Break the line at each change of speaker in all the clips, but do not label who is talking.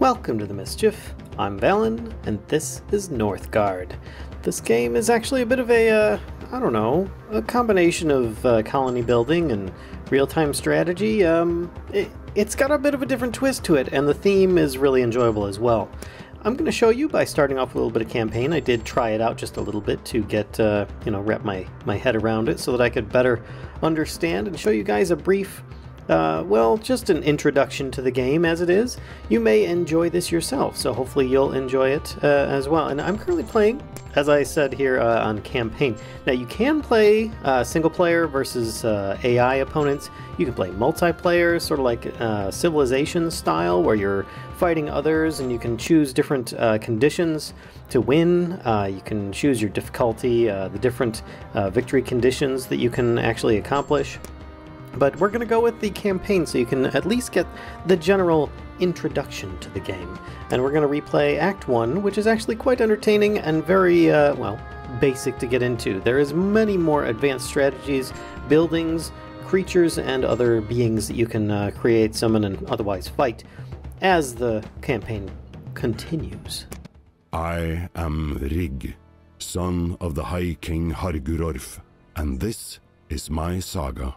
Welcome to the Mischief. I'm Vallen, and this is Northgard. This game is actually a bit of a, a combination of colony building and real-time strategy. It's got a bit of a different twist to it, and the theme is really enjoyable as well. I'm going to show you by starting off with a little bit of campaign. I did try it out just a little bit to get, wrap my head around it so that I could better understand and show you guys a brief just an introduction to the game as it is. You may enjoy this yourself, so hopefully you'll enjoy it as well. And I'm currently playing, as I said here, on campaign. Now you can play single player versus AI opponents. You can play multiplayer, sort of like Civilization style, where you're fighting others and you can choose different conditions to win. You can choose your difficulty, the different victory conditions that you can actually accomplish. But we're going to go with the campaign so you can at least get the general introduction to the game. And we're going to replay Act 1, which is actually quite entertaining and very, basic to get into. There is many more advanced strategies, buildings, creatures, and other beings that you can create, summon, and otherwise fight as the campaign continues.
I am Rig, son of the High King Hargurorf, and this is my saga.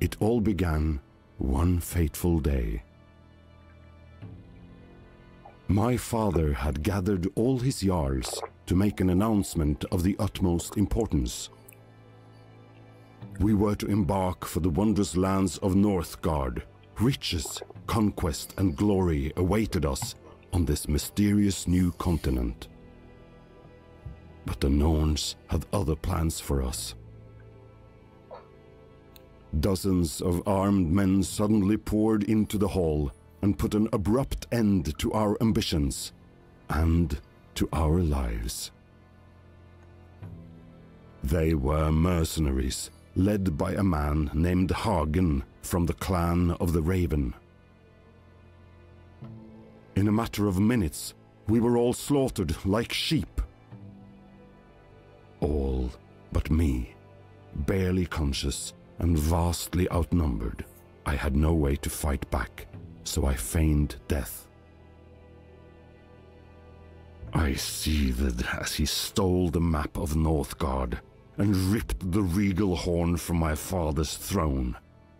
It all began one fateful day. My father had gathered all his jarls to make an announcement of the utmost importance. We were to embark for the wondrous lands of Northgard. Riches, conquest, and glory awaited us on this mysterious new continent. But the Norns had other plans for us. Dozens of armed men suddenly poured into the hall and put an abrupt end to our ambitions and to our lives. They were mercenaries, led by a man named Hagen from the clan of the Raven. In a matter of minutes, we were all slaughtered like sheep. All but me, barely conscious and vastly outnumbered. I had no way to fight back, so I feigned death. I seethed as he stole the map of Northgard and ripped the regal horn from my father's throne,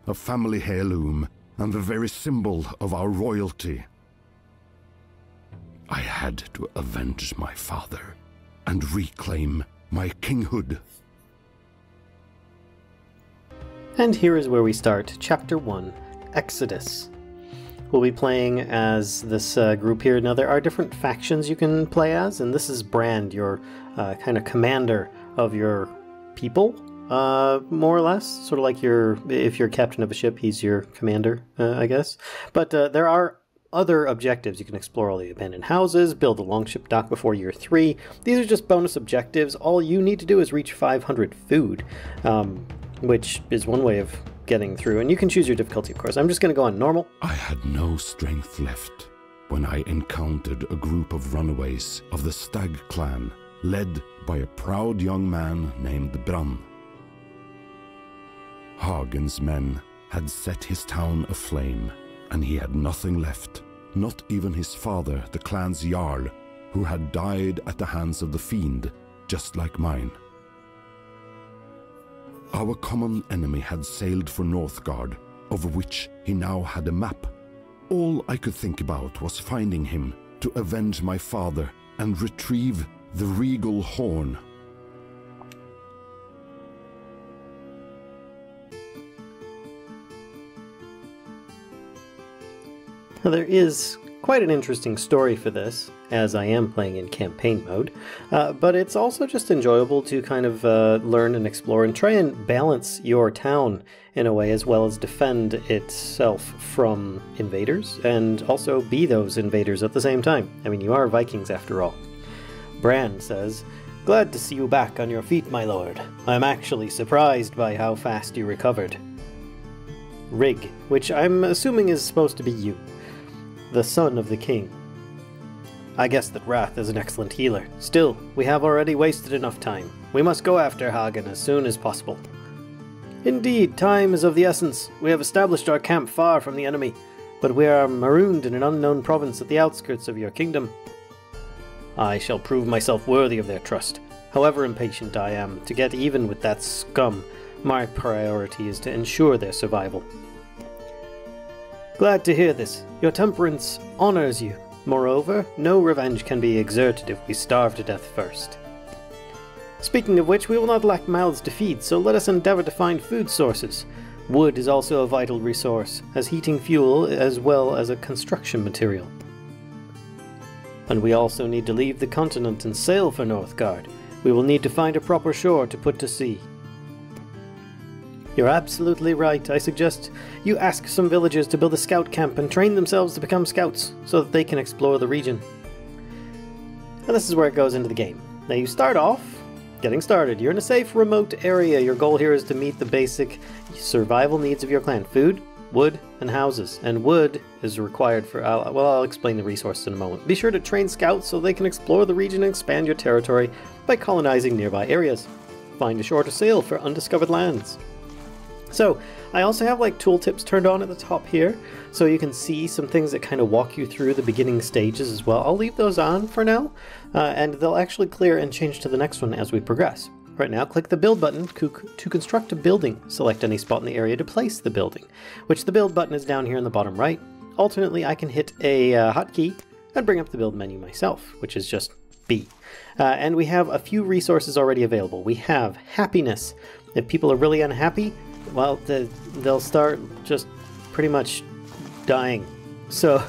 a family heirloom and the very symbol of our royalty. I had to avenge my father and reclaim my kinghood.
And here is where we start. Chapter 1, Exodus. We'll be playing as this group here. Now there are different factions you can play as, and this is Brand, your kind of commander of your people, more or less. Sort of like if you're captain of a ship, he's your commander, I guess. But there are other objectives. You can explore all the abandoned houses, build a longship dock before year 3. These are just bonus objectives. All you need to do is reach 500 food. Which is one way of getting through, and you can choose your difficulty, of course. I'm just going to go on normal.
I had no strength left when I encountered a group of runaways of the Stag clan, led by a proud young man named Bran. Hagen's men had set his town aflame, and he had nothing left, not even his father, the clan's jarl, who had died at the hands of the fiend, just like mine. Our common enemy had sailed for Northgard, of which he now had a map. All I could think about was finding him to avenge my father and retrieve the regal horn.
Now there is quite an interesting story for this, as I am playing in campaign mode, but it's also just enjoyable to kind of learn and explore and try and balance your town in a way, as well as defend itself from invaders, and also be those invaders at the same time. I mean, you are Vikings after all. Bran says, "Glad to see you back on your feet, my lord. I'm actually surprised by how fast you recovered." Rig, which I'm assuming is supposed to be you, the son of the king. "I guess that Wrath is an excellent healer. Still, we have already wasted enough time. We must go after Hagen as soon as possible." "Indeed, time is of the essence. We have established our camp far from the enemy. but we are marooned in an unknown province at the outskirts of your kingdom. I shall prove myself worthy of their trust. However impatient I am to get even with that scum, my priority is to ensure their survival. Glad to hear this. Your temperance honors you. Moreover, no revenge can be exerted if we starve to death first. Speaking of which, we will not lack mouths to feed, so let us endeavor to find food sources. Wood is also a vital resource, as heating fuel as well as a construction material. And we also need to leave the continent and sail for Northgard. We will need to find a proper shore to put to sea. You're absolutely right. I suggest you ask some villagers to build a scout camp and train themselves to become scouts, so that they can explore the region. And this is where it goes into the game. Now you start off getting started. You're in a safe, remote area. Your goal here is to meet the basic survival needs of your clan. Food, wood, and houses. And wood is required for... I'll explain the resources in a moment. Be sure to train scouts so they can explore the region and expand your territory by colonizing nearby areas. Find a shore to sail for undiscovered lands. So, I also have like tooltips turned on at the top here, so you can see some things that kind of walk you through the beginning stages as well. I'll leave those on for now, and they'll actually clear and change to the next one as we progress. Right now, click the build button to construct a building. Select any spot in the area to place the building, which the build button is down here in the bottom right. Alternately, I can hit a hotkey and bring up the build menu myself, which is just B. And we have a few resources already available. We have happiness. If people are really unhappy, well, they'll start just pretty much dying. So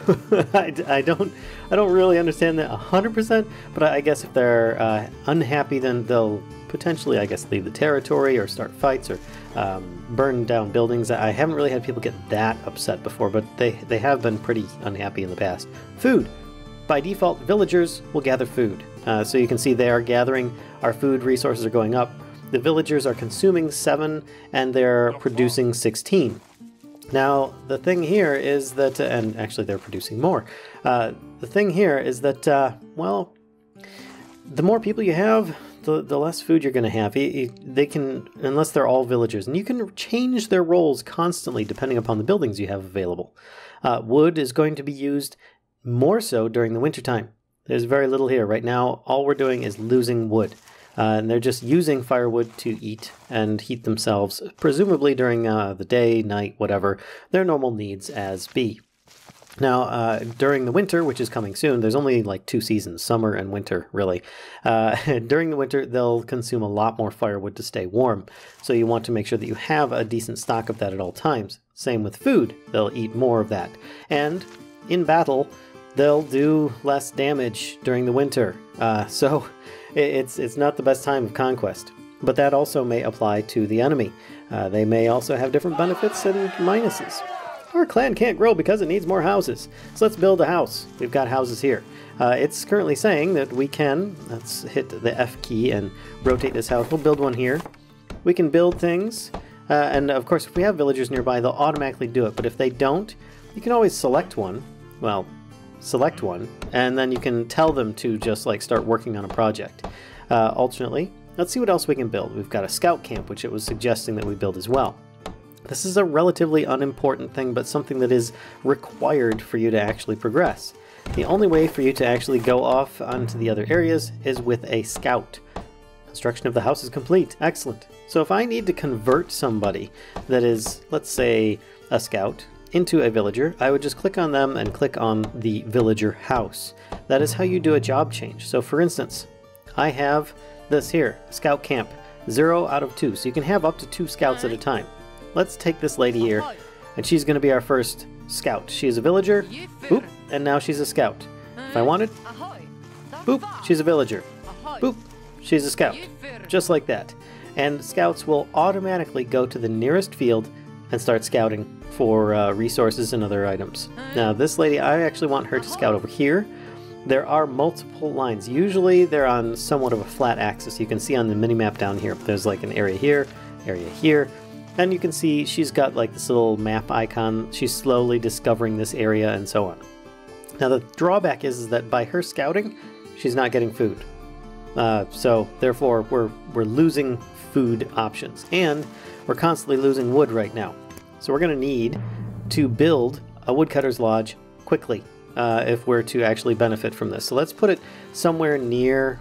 I don't really understand that 100%, but I guess if they're unhappy, then they'll potentially, I guess, leave the territory or start fights or burn down buildings. I haven't really had people get that upset before, but they have been pretty unhappy in the past. Food. By default, villagers will gather food. So you can see they are gathering. Our food resources are going up. The villagers are consuming 7 and they're producing 16. Now, the thing here is that, and actually they're producing more. The thing here is that, well, the more people you have, the less food you're going to have. They can, unless they're all villagers, and you can change their roles constantly depending upon the buildings you have available. Wood is going to be used more so during the wintertime. There's very little here. Right now, all we're doing is losing wood. And they're just using firewood to eat and heat themselves, presumably during the day, night, whatever, their normal needs as be. Now, during the winter, which is coming soon, there's only like 2 seasons, summer and winter, really. During the winter, they'll consume a lot more firewood to stay warm. So you want to make sure that you have a decent stock of that at all times. Same with food, they'll eat more of that. And in battle, they'll do less damage during the winter. So it's not the best time of conquest. But that also may apply to the enemy. They may also have different benefits and minuses. Our clan can't grow because it needs more houses. So let's build a house. We've got houses here. It's currently saying that we can, let's hit the F key and rotate this house. We'll build one here. We can build things. And of course, if we have villagers nearby, they'll automatically do it. But if they don't, you can always select one. Well, select one, and then you can tell them to just like start working on a project. Alternately, let's see what else we can build. We've got a scout camp, which it was suggesting that we build as well. This is a relatively unimportant thing, but something that is required for you to actually progress. The only way for you to actually go off onto the other areas is with a scout. Construction of the house is complete. Excellent. So if I need to convert somebody that is, let's say, a scout into a villager, I would just click on them and click on the villager house. That is how you do a job change. So for instance, I have this here, scout camp, 0 out of 2. So you can have up to 2 scouts at a time. Let's take this lady here, and she's going to be our first scout. She is a villager, boop, and now she's a scout. If I wanted, boop, she's a villager, boop, she's a scout. Just like that. And scouts will automatically go to the nearest field and start scouting for resources and other items. Now this lady, I actually want her to scout over here. There are multiple lines. Usually they're on somewhat of a flat axis. You can see on the minimap down here, there's like an area here, and you can see she's got like this little map icon. She's slowly discovering this area and so on. Now the drawback is that by her scouting, she's not getting food. So therefore we're losing food options, and we're constantly losing wood right now. So we're going to need to build a woodcutter's lodge quickly if we're to actually benefit from this. So let's put it somewhere near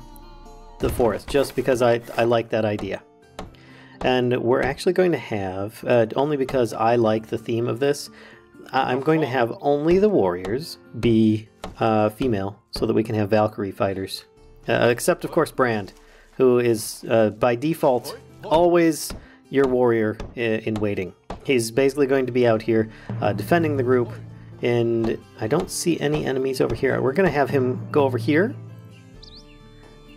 the forest, just because I like that idea. And we're actually going to have, only because I like the theme of this, I'm going to have only the warriors be female, so that we can have Valkyrie fighters. Except, of course, Brand, who is, by default, always your warrior in waiting. He's basically going to be out here defending the group, and I don't see any enemies over here. We're going to have him go over here.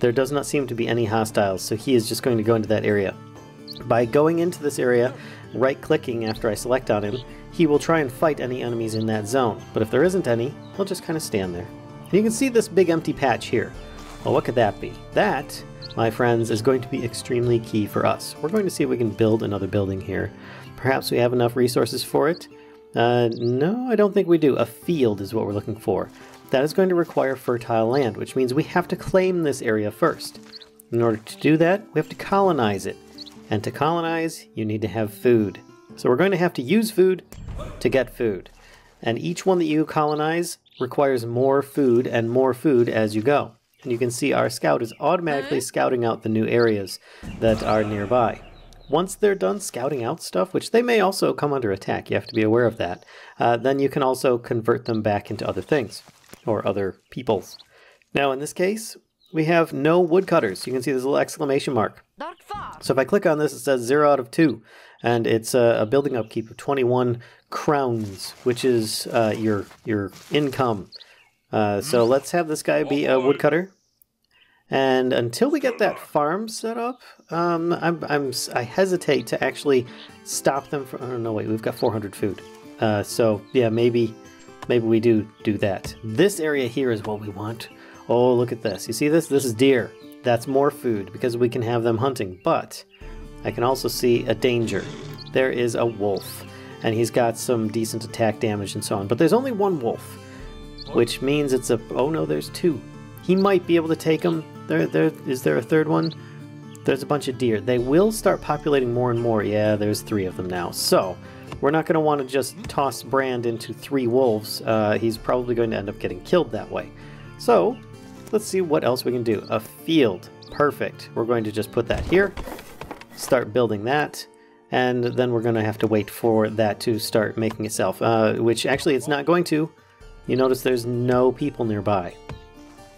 There does not seem to be any hostiles, so he is just going to go into that area. By going into this area, right-clicking after I select on him, he will try and fight any enemies in that zone. But if there isn't any, he'll just kind of stand there. And you can see this big empty patch here. Well, what could that be? That, my friends, is going to be extremely key for us. We're going to see if we can build another building here. Perhaps we have enough resources for it? No, I don't think we do. A field is what we're looking for. That is going to require fertile land, which means we have to claim this area first. In order to do that, we have to colonize it. And to colonize, you need to have food. So we're going to have to use food to get food. And each one that you colonize requires more food and more food as you go. And you can see our scout is automatically scouting out the new areas that are nearby. Once they're done scouting out stuff, which they may also come under attack, you have to be aware of that, then you can also convert them back into other things, or other peoples. Now in this case, we have no woodcutters. You can see there's a little exclamation mark. So if I click on this, it says 0 out of 2. And it's a building upkeep of 21 crowns, which is your income. So let's have this guy be a woodcutter. And until we get that farm set up, I hesitate to actually stop them from... Oh, no, wait, we've got 400 food. So, yeah, maybe we do that. This area here is what we want. Oh, look at this. You see this? This is deer. That's more food because we can have them hunting. But I can also see a danger. There is a wolf, and he's got some decent attack damage and so on. But there's only one wolf, which means it's a... Oh, no, there's 2. He might be able to take them. Is there a third one? There's a bunch of deer. They will start populating more and more. Yeah, there's 3 of them now. So we're not going to want to just toss Brand into 3 wolves. He's probably going to end up getting killed that way. So let's see what else we can do. A field. Perfect. We're going to just put that here. Start building that. And then we're going to have to wait for that to start making itself. Which actually it's not going to. You notice there's no people nearby.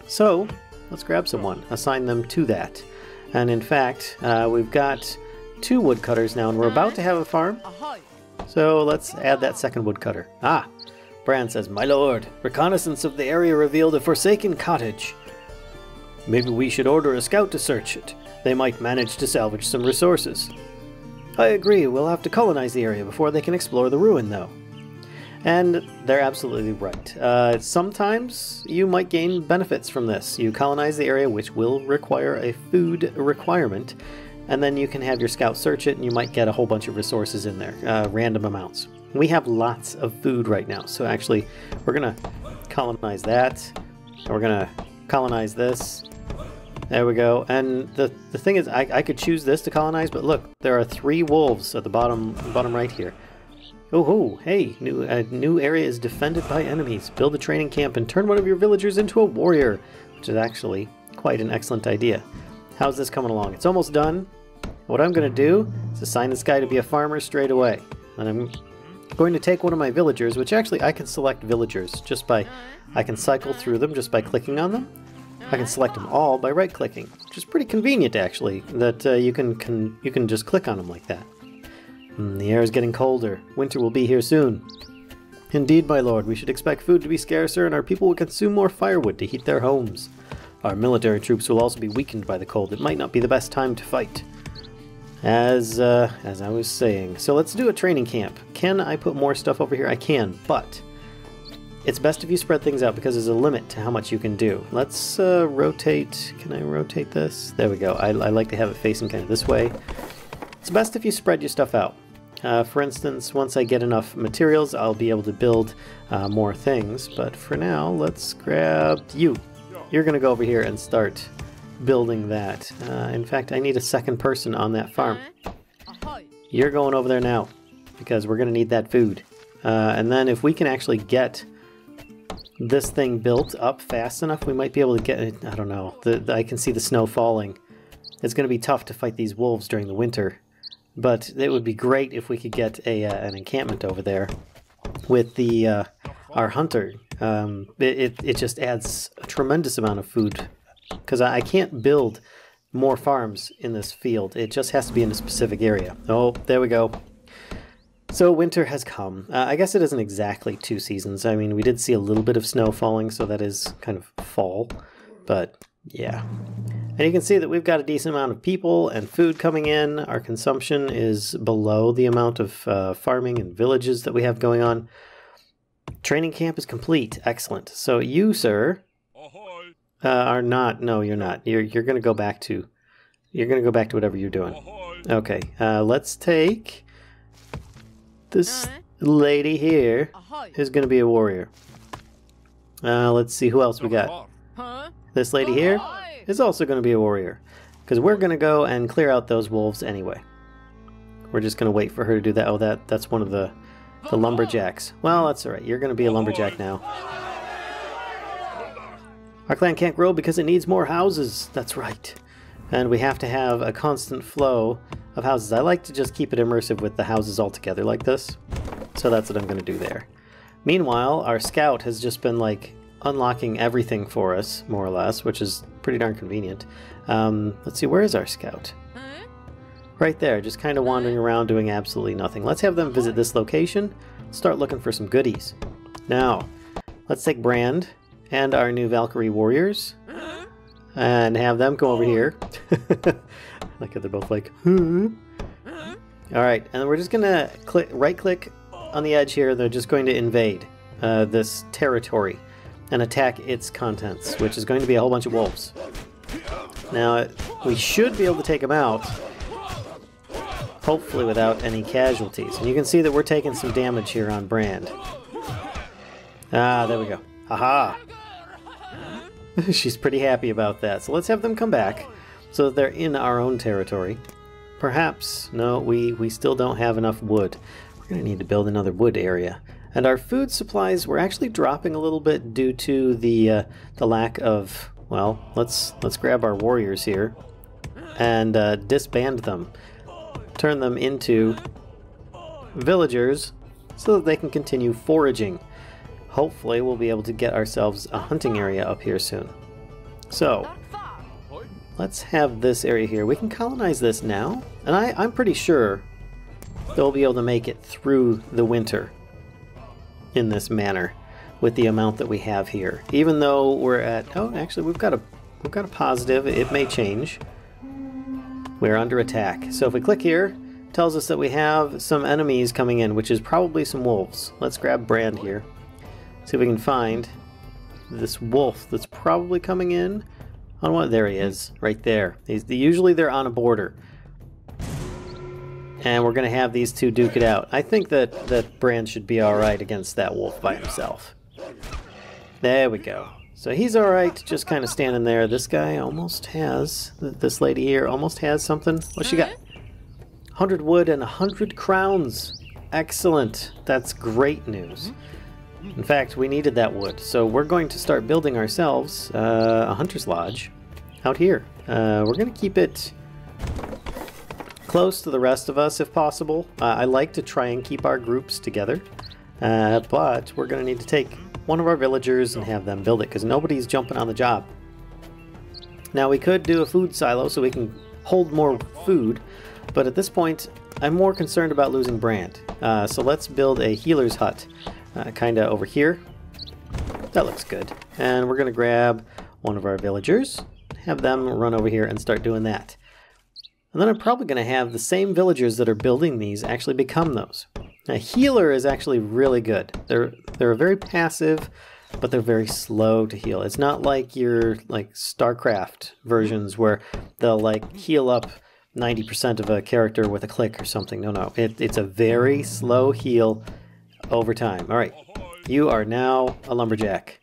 So let's grab someone. Assign them to that. And in fact, we've got 2 woodcutters now, and we're about to have a farm. So let's add that second woodcutter. Ah! Brand says, "My lord, reconnaissance of the area revealed a forsaken cottage. Maybe we should order a scout to search it. They might manage to salvage some resources." I agree, we'll have to colonize the area before they can explore the ruin, though. And they're absolutely right. Sometimes you might gain benefits from this. You colonize the area, which will require a food requirement, and then you can have your scout search it, and you might get a whole bunch of resources in there, random amounts. We have lots of food right now, so actually we're going to colonize that, and we're going to colonize this. There we go. And the thing is, I could choose this to colonize, but look, there are 3 wolves at the bottom right here. Oh, hey, new area is defended by enemies. Build a training camp and turn one of your villagers into a warrior, which is actually quite an excellent idea. How's this coming along? It's almost done. What I'm going to do is assign this guy to be a farmer straight away. And I'm going to take one of my villagers, which actually I can select villagers just by... I can cycle through them just by clicking on them. I can select them all by right-clicking, which is pretty convenient, actually, that you can just click on them like that. The air is getting colder. Winter will be here soon. Indeed, my lord, we should expect food to be scarcer, and our people will consume more firewood to heat their homes. Our military troops will also be weakened by the cold. It might not be the best time to fight. As I was saying. So let's do a training camp. Can I put more stuff over here? I can, but it's best if you spread things out because there's a limit to how much you can do. Let's rotate. Can I rotate this? There we go. I like to have it facing kind of this way. It's best if you spread your stuff out. For instance, once I get enough materials, I'll be able to build more things. But for now, let's grab you. You're going to go over here and start building that. In fact, I need a second person on that farm. You're going over there now because we're going to need that food. And then if we can actually get this thing built up fast enough, we might be able to get it. I don't know. I can see the snow falling. It's going to be tough to fight these wolves during the winter. But it would be great if we could get an encampment over there with the our hunter. It just adds a tremendous amount of food. Because I can't build more farms in this field. It just has to be in a specific area. Oh, there we go. So winter has come. I guess it isn't exactly 2 seasons. I mean, we did see a little bit of snow falling, so that is kind of fall. But yeah. And you can see that we've got a decent amount of people and food coming in. Our consumption is below the amount of farming and villages that we have going on. Training camp is complete. Excellent. So you, sir, are not. No, you're not. You're going to go back to. You're going to go back to whatever you're doing. Okay. Let's take this lady here. Who's going to be a warrior. Let's see who else we got. This lady here is also going to be a warrior, because we're going to go and clear out those wolves anyway. We're just going to wait for her to do that. Oh, that's one of the lumberjacks. Well, that's alright. You're going to be a lumberjack now. Our clan can't grow because it needs more houses. That's right. And we have to have a constant flow of houses. I like to just keep it immersive with the houses all together like this. So that's what I'm going to do there. Meanwhile, our scout has just been like unlocking everything for us, more or less, which is pretty darn convenient. Let's see, where is our scout? Right there, just kind of wandering around doing absolutely nothing. Let's have them visit this location, start looking for some goodies. Now, let's take Brand and our new Valkyrie warriors and have them go over here. Like they're both like, huh? Alright, and we're just gonna right click on the edge here. They're just going to invade this territory and attack its contents, which is going to be a whole bunch of wolves. Now, we should be able to take them out, hopefully without any casualties. And you can see that we're taking some damage here on Brand. Ah, there we go. Haha! She's pretty happy about that. So let's have them come back so that they're in our own territory. Perhaps, no, we still don't have enough wood. We're going to need to build another wood area. And our food supplies were actually dropping a little bit due to the lack of, well, let's grab our warriors here and disband them. Turn them into villagers so that they can continue foraging. Hopefully we'll be able to get ourselves a hunting area up here soon. So, let's have this area here. We can colonize this now, and I'm pretty sure they'll be able to make it through the winter in this manner with the amount that we have here. Even though we're at, oh, actually we've got a positive. It may change. We're under attack. So if we click here, it tells us that we have some enemies coming in, which is probably some wolves. Let's grab Brand here. See if we can find this wolf that's probably coming in on what? There he is, right there. Usually they're on a border. And we're going to have these two duke it out. I think that Brand should be alright against that wolf by himself. There we go. So he's alright, just kind of standing there. This guy almost has, this lady here almost has something. What she got? 100 wood and 100 crowns. Excellent. That's great news. In fact, we needed that wood. So we're going to start building ourselves a hunter's lodge out here. We're going to keep it close to the rest of us if possible. I like to try and keep our groups together, but we're going to need to take one of our villagers and have them build it because nobody's jumping on the job. Now we could do a food silo so we can hold more food, but at this point I'm more concerned about losing Brand. So let's build a healer's hut kind of over here. That looks good. And we're going to grab one of our villagers, have them run over here and start doing that. And then I'm probably going to have the same villagers that are building these actually become those. A healer is actually really good. They're very passive, but they're very slow to heal. It's not like your StarCraft versions where they'll like heal up 90% of a character with a click or something. No. It's a very slow heal over time. All right, you are now a lumberjack.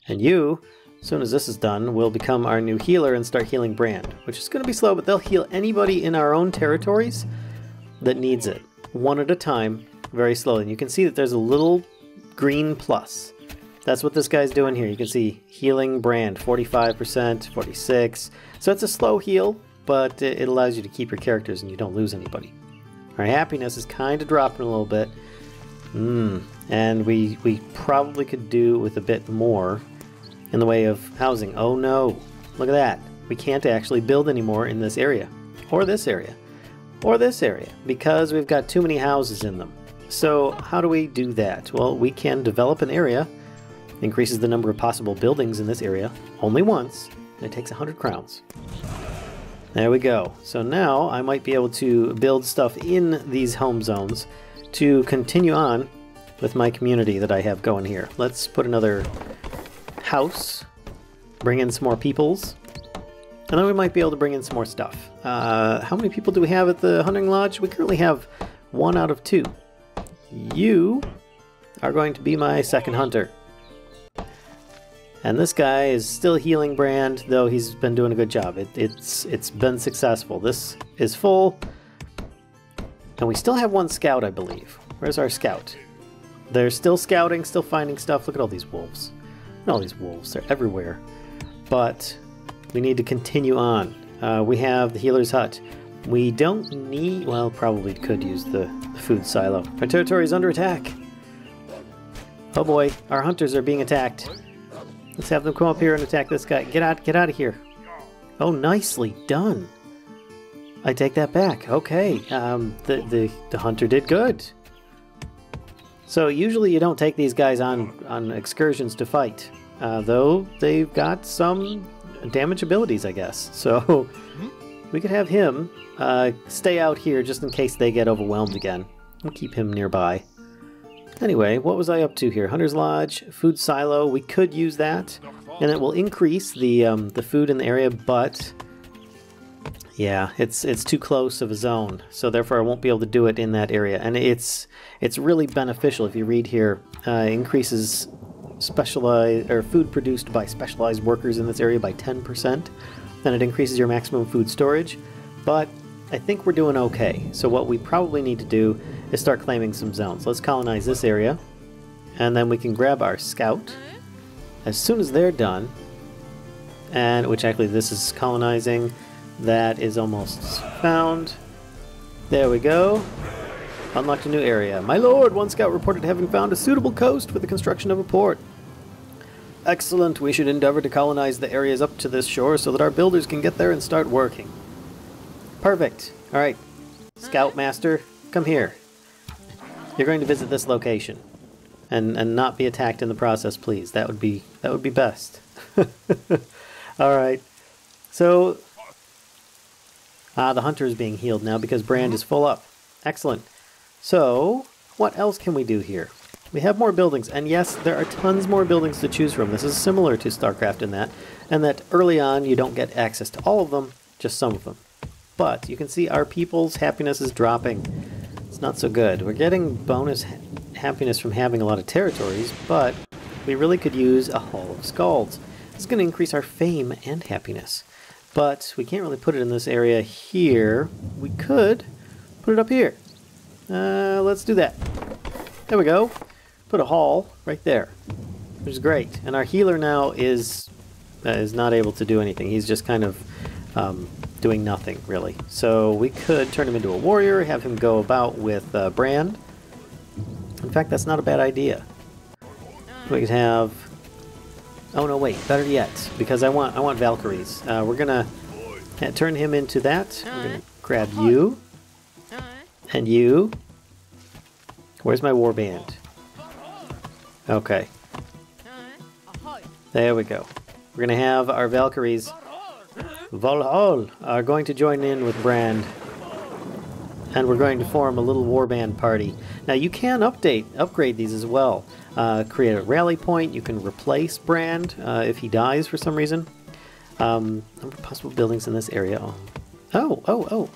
And you, as soon as this is done, will become our new healer and start healing Brand, which is going to be slow, but they'll heal anybody in our own territories that needs it, one at a time, very slowly. And you can see that there's a little green plus. That's what this guy's doing here. You can see healing brand, 45%, 46. So it's a slow heal, but it allows you to keep your characters and you don't lose anybody. Our happiness is kind of dropping a little bit. And we probably could do with a bit more in the way of housing. Oh no, look at that. We can't actually build anymore in this area, or this area, or this area, because we've got too many houses in them. So how do we do that? Well, we can develop an area, increases the number of possible buildings in this area only once, and it takes 100 crowns. There we go. So now I might be able to build stuff in these home zones to continue on with my community that I have going here. Let's put another house, bring in some more peoples, and then we might be able to bring in some more stuff. How many people do we have at the hunting lodge? We currently have 1 out of 2. You are going to be my second hunter. And this guy is still healing brand, though he's been doing a good job. It's been successful. This is full. And we still have 1 scout, I believe. Where's our scout? They're still scouting, still finding stuff. Look at all these wolves. Look at all these wolves. They're everywhere. But we need to continue on. We have the healer's hut. We don't need... Well, probably could use the food silo. Our territory is under attack. Oh boy, our hunters are being attacked. Let's have them come up here and attack this guy. Get out of here. Oh, nicely done. I take that back. Okay, the hunter did good. So usually you don't take these guys on excursions to fight, though they've got some damage abilities, I guess. So we could have him stay out here just in case they get overwhelmed again. We'll keep him nearby. Anyway, what was I up to here? Hunter's Lodge, food silo. We could use that, and it will increase the food in the area, but yeah, it's too close of a zone, so therefore I won't be able to do it in that area. And it's really beneficial if you read here. Increases specialized or food produced by specialized workers in this area by 10%. Then it increases your maximum food storage, but I think we're doing okay. So what we probably need to do is start claiming some zones. Let's colonize this area, and then we can grab our scout as soon as they're done, and which actually this is colonizing. That is almost found. There we go. Unlocked a new area. My lord, 1 scout reported having found a suitable coast for the construction of a port. Excellent. We should endeavor to colonize the areas up to this shore so that our builders can get there and start working. Perfect. Alright. Scoutmaster, come here. You're going to visit this location. And not be attacked in the process, please. That would be best. Alright. So the hunter is being healed now because brand is full up. Excellent. So what else can we do here? We have more buildings, and yes, there are tons more buildings to choose from. This is similar to StarCraft in that, and that early on you don't get access to all of them, just some of them. But you can see our people's happiness is dropping. It's not so good. We're getting bonus happiness from having a lot of territories, but we really could use a Hall of Scalds. It's going to increase our fame and happiness. But we can't really put it in this area here. We could put it up here. Let's do that. There we go. Put a hall right there, which is great. And our healer now is not able to do anything. He's just kind of doing nothing, really. So we could turn him into a warrior, have him go about with brand. In fact, that's not a bad idea. We could have... Oh no, wait, better yet, because I want Valkyries. We're gonna turn him into that. We're gonna grab you and you. Where's my warband? Okay. There we go. We're gonna have our Valkyries. Valhall are going to join in with Brand, and we're going to form a little warband party. Now you can upgrade these as well. Create a rally point. You can replace Brand if he dies for some reason. Number of possible buildings in this area. Oh!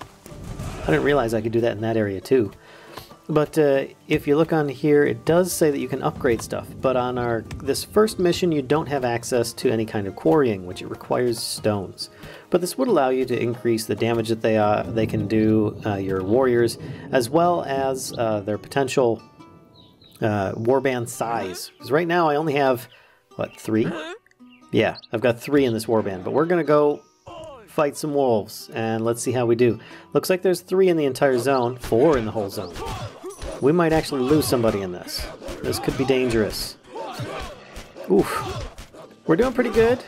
I didn't realize I could do that in that area too. But if you look on here, it does say that you can upgrade stuff. But on this first mission, you don't have access to any kind of quarrying, which it requires stones. But this would allow you to increase the damage that they can do, your warriors, as well as their potential warband size. Because right now I only have, what, 3? Yeah, I've got 3 in this warband. But we're going to go fight some wolves, and let's see how we do. Looks like there's 3 in the entire zone, 4 in the whole zone. We might actually lose somebody in this. This could be dangerous. Oof. We're doing pretty good.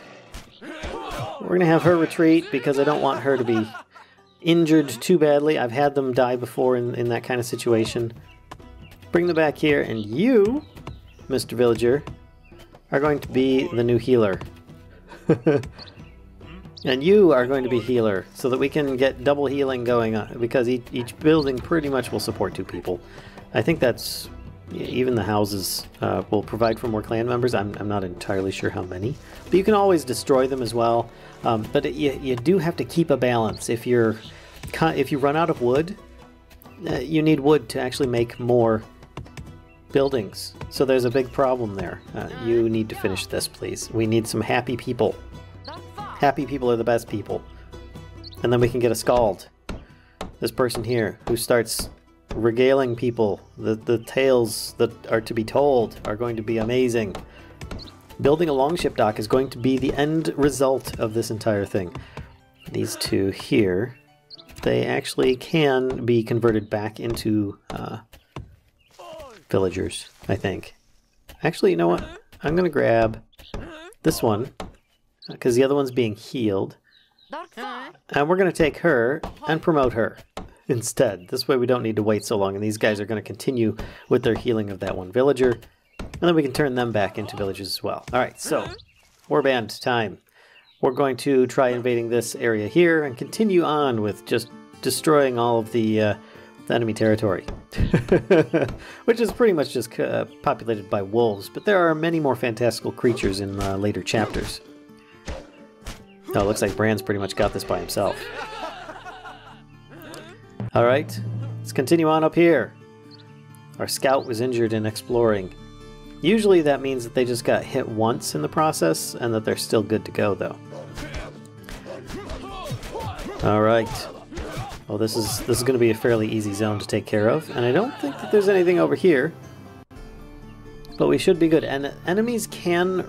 We're going to have her retreat because I don't want her to be injured too badly. I've had them die before in that kind of situation. Bring them back here, and you, Mr. Villager, are going to be the new healer. And you are going to be healer, so that we can get double healing going on, because each building pretty much will support 2 people. I think that's... even the houses will provide for more clan members. I'm not entirely sure how many. But you can always destroy them as well. But you do have to keep a balance. If you run out of wood, you need wood to actually make more buildings. So there's a big problem there. You need to finish this, please. We need some happy people. Happy people are the best people. And then we can get a Scald. This person here, who starts regaling people. The tales that are to be told are going to be amazing. Building a longship dock is going to be the end result of this entire thing. These 2 here, they actually can be converted back into villagers, I think. Actually, you know what? I'm going to grab this one, because the other one's being healed. And we're going to take her and promote her instead. This way we don't need to wait so long, and these guys are going to continue with their healing of that one villager, and then we can turn them back into villagers as well. Alright, so, warband time. We're going to try invading this area here and continue on with just destroying all of the enemy territory. Which is pretty much just populated by wolves, but there are many more fantastical creatures in later chapters. Oh, it looks like Brand's pretty much got this by himself. Alright, let's continue on up here. Our scout was injured in exploring. Usually that means that they just got hit once in the process, and that they're still good to go, though. Alright. Well, this is going to be a fairly easy zone to take care of, and I don't think that there's anything over here. But we should be good. And enemies can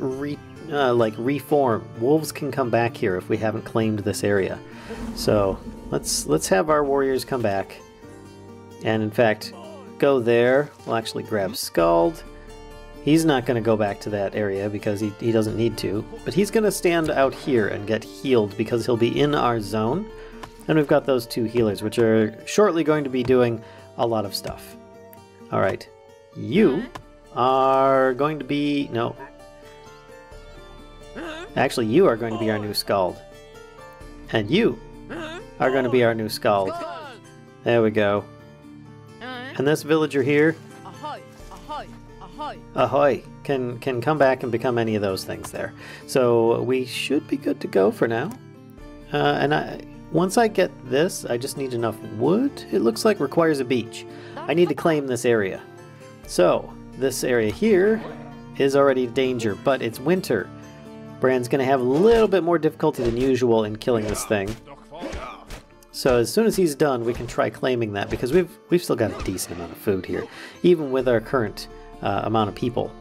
reform. Wolves can come back here if we haven't claimed this area. So let's have our warriors come back. And in fact, go there. We'll actually grab Scald. He's not going to go back to that area because he doesn't need to. But he's going to stand out here and get healed because he'll be in our zone. And we've got those 2 healers, which are shortly going to be doing a lot of stuff. Alright. You are going to be... no. Actually, you are going to be our new Scald. And you are going to be our new Scald. There we go. And this villager here... ahoy! Can come back and become any of those things there. So we should be good to go for now. Once I get this, I just need enough wood. It looks like requires a beach. I need to claim this area. So this area here is already danger, but it's winter. Brand's going to have a little bit more difficulty than usual in killing this thing. So as soon as he's done, we can try claiming that, because we've still got a decent amount of food here, even with our current amount of people.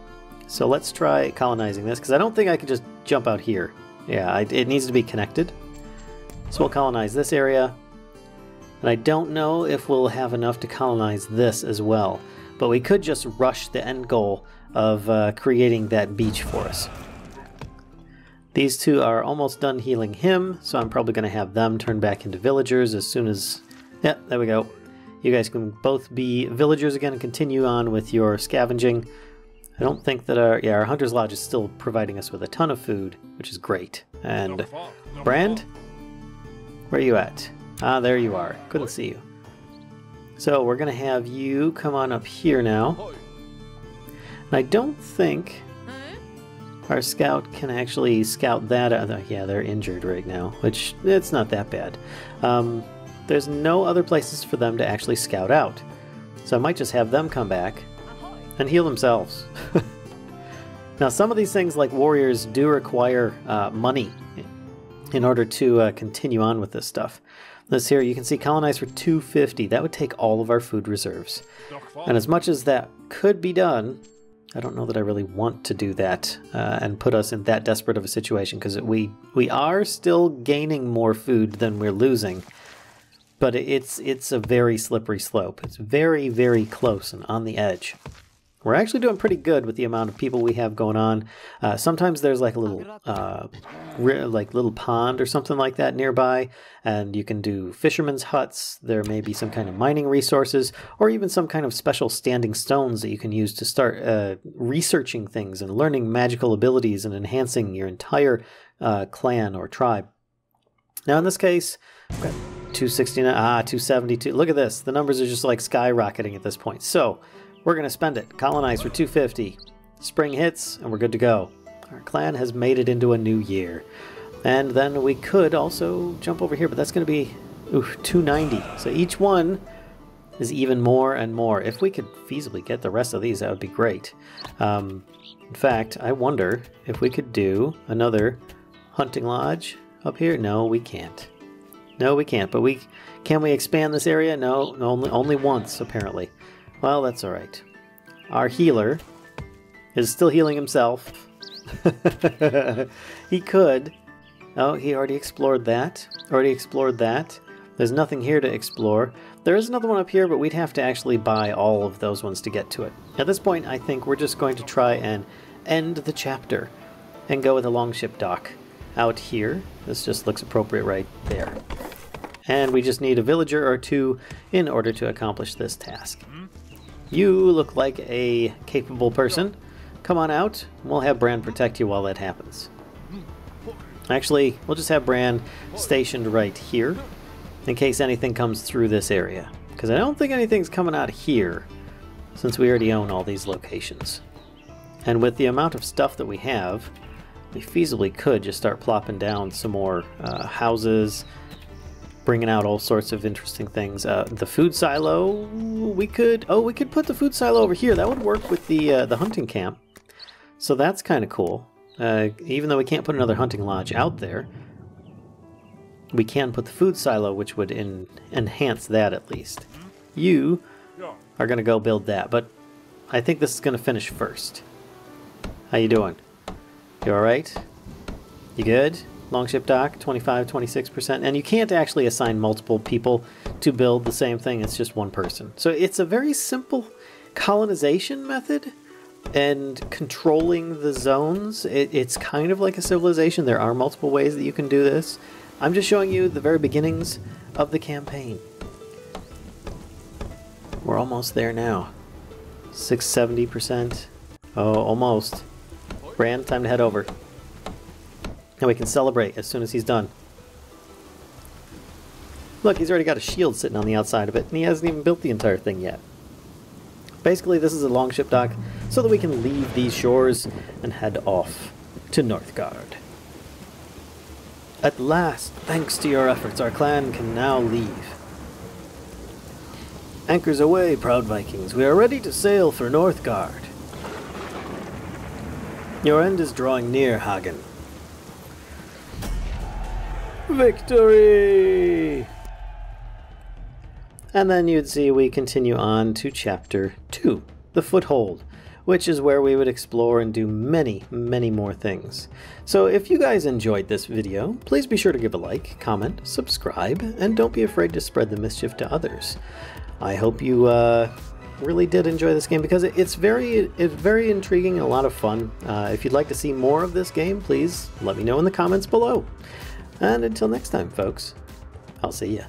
So let's try colonizing this, because I don't think I could just jump out here. Yeah, it needs to be connected. So we'll colonize this area. And I don't know if we'll have enough to colonize this as well. But we could just rush the end goal of creating that beach for us. These 2 are almost done healing him, so I'm probably going to have them turn back into villagers as soon as... yeah, there we go. You guys can both be villagers again and continue on with your scavenging. I don't think that our Hunter's Lodge is still providing us with a ton of food, which is great. And Brand? Where are you at? Ah, there you are. Couldn't see you. So we're going to have you come on up here now. And I don't think our scout can actually scout that out. Yeah, they're injured right now, which it's not that bad. There's no other places for them to actually scout out. So I might just have them come back and heal themselves. Now, some of these things, like warriors, do require money in order to continue on with this stuff. This here, you can see colonize for 250. That would take all of our food reserves. And as much as that could be done, I don't know that I really want to do that and put us in that desperate of a situation, because we are still gaining more food than we're losing. But it's a very slippery slope. It's very, very close and on the edge. We're actually doing pretty good with the amount of people we have going on. Sometimes there's like a little little pond or something like that nearby, and you can do fishermen's huts. There may be some kind of mining resources, or even some kind of special standing stones that you can use to start researching things and learning magical abilities and enhancing your entire clan or tribe. Now in this case, we've got 269, 272. Look at this. The numbers are just like skyrocketing at this point. So we're going to spend it. Colonize for 250. Spring hits, and we're good to go. Our clan has made it into a new year. And then we could also jump over here, but that's going to be 290. So each one is even more and more. If we could feasibly get the rest of these, that would be great. In fact, I wonder if we could do another hunting lodge up here. No, we can't. No, we can't. But can we expand this area? No, only once, apparently. Well, that's all right. Our healer is still healing himself. He could. Oh, he already explored that. There's nothing here to explore. There is another one up here, but we'd have to actually buy all of those ones to get to it. At this point, I think we're just going to try and end the chapter and go with a longship dock out here. This just looks appropriate right there. And we just need a villager or two in order to accomplish this task. You look like a capable person. Come on out. We'll have Bran protect you while that happens. Actually, we'll just have Bran stationed right here in case anything comes through this area. Because I don't think anything's coming out here, since we already own all these locations. And with the amount of stuff that we have, we feasibly could just start plopping down some more houses, bringing out all sorts of interesting things. The food silo, we could put the food silo over here. That would work with the hunting camp. So that's kind of cool. Even though we can't put another hunting lodge out there, we can put the food silo, which would enhance that at least. You are going to go build that, but I think this is going to finish first. How you doing? You all right? You good? Longship dock, 25, 26%. And you can't actually assign multiple people to build the same thing. It's just one person. So it's a very simple colonization method. And controlling the zones, it's kind of like a civilization. There are multiple ways that you can do this. I'm just showing you the very beginnings of the campaign. We're almost there now. 70%. Oh, almost. Bran, time to head over. And we can celebrate as soon as he's done. Look, he's already got a shield sitting on the outside of it, and he hasn't even built the entire thing yet. Basically, this is a longship dock so that we can leave these shores and head off to Northgard. At last, thanks to your efforts, our clan can now leave. Anchors away, proud Vikings. We are ready to sail for Northgard. Your end is drawing near, Hagen. Victory! And then you'd see we continue on to Chapter 2, The Foothold, which is where we would explore and do many, many more things. So if you guys enjoyed this video, please be sure to give a like, comment, subscribe, and don't be afraid to spread the mischief to others. I hope you really did enjoy this game, because it's very intriguing and a lot of fun. If you'd like to see more of this game, please let me know in the comments below. And until next time, folks, I'll see ya.